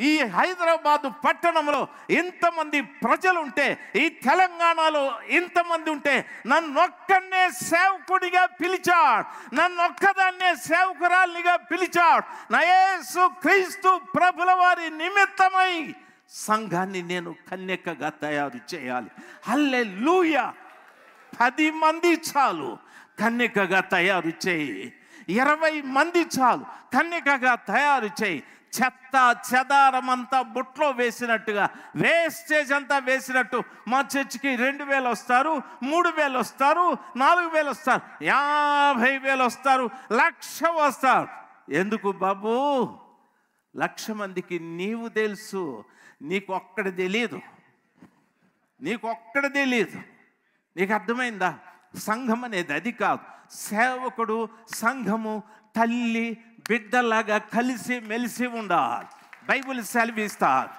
ఈ హైదరాబాదు పట్టణంలో ఇంతమంది ప్రజలుంటే, ఈ తెలంగాణలో ఇంతమంది ఉంటే, నన్నొక్కనే సేవకుడిగా పిలిచాడు, నన్నొక్కదాన్నే సేవకురాలిగా పిలిచాడు. నా యేసు క్రీస్తు ప్రభుల వారి నిమిత్తమై సంఘాన్ని నేను కన్యకగా తయారు చేయాలి. హల్లెలూయా. 10 మంది చాలు, కన్యకగా తయారు చేయి. 20 మంది చాలు, కన్యకగా తయారు చేయి. చెత్త చెదారమంతా బుట్లో వేసినట్టుగా, వేస్టేజ్ అంతా వేసినట్టు మా చర్చికి 2000 వస్తారు, 3000 వస్తారు, 4000 వస్తారు, 50,000 వస్తారు, 1,00,000 వస్తారు. ఎందుకు బాబు? 1,00,000 మందికి నీవు తెలుసు, నీకు ఒక్కడి తెలియదు, నీకు ఒక్కడి తెలియదు. నీకు అర్థమైందా? సంఘం అనేది అది కాదు. సేవకుడు సంఘము తల్లి బిడ్డలాగా కలిసి మెలిసి ఉండాలి. బైబిల్ సెలవిస్తారు,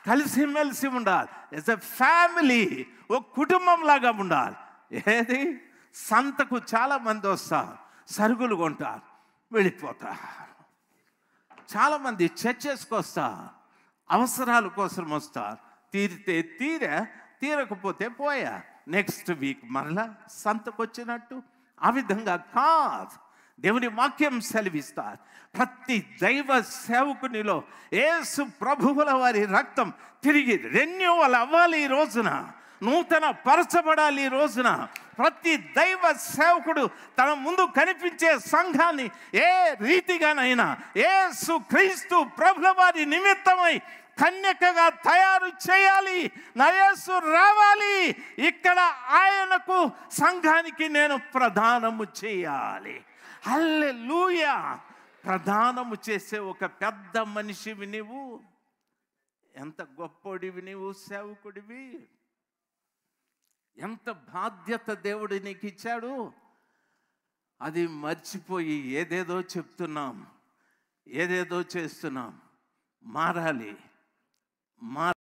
కలిసి మెలిసి ఉండాలి. యాజ్ ఎ ఫ్యామిలీ, ఒక కుటుంబం లాగా ఉండాలి. ఏది? సంతకు చాలామంది వస్తారు, సరుకులు కొంటారు, వెళ్ళిపోతారు. చాలామంది చర్చెస్కి వస్తారు, అవసరాల కోసం వస్తారు. తీరితే తీరకపోతే పోయా, నెక్స్ట్ వీక్ మరలా సంతకు వచ్చినట్టు. ఆ విధంగా కాదు. దేవుని వాక్యం సెలవిస్తారు, ప్రతి దైవ సేవకునిలో యేసు ప్రభువుల వారి రక్తం తిరిగి రెన్యూవల్ అవ్వాలి. ఈ రోజున నూతన పరచబడాలి. ఈ రోజున ప్రతి దైవ సేవకుడు తన ముందు కనిపించే సంఘాన్ని ఏ రీతిగానైనా యేసు క్రీస్తు ప్రభుల వారి నిమిత్తమై కన్యకగా తయారు చేయాలి. నా యేసు రావాలి, ఇక్కడ ఆయనకు సంఘానికి నేను ప్రదానము చేయాలి. హల్లెలూయా. ప్రదానము చేసే ఒక పెద్ద మనిషివి నీవు. ఎంత గొప్పోడివి నీవు, సేవకుడివి. ఎంత బాధ్యత దేవుడు నీకు ఇచ్చాడు. అది మర్చిపోయి ఏదేదో చెప్తున్నాం, ఏదేదో చేస్తున్నాం. మారాలి.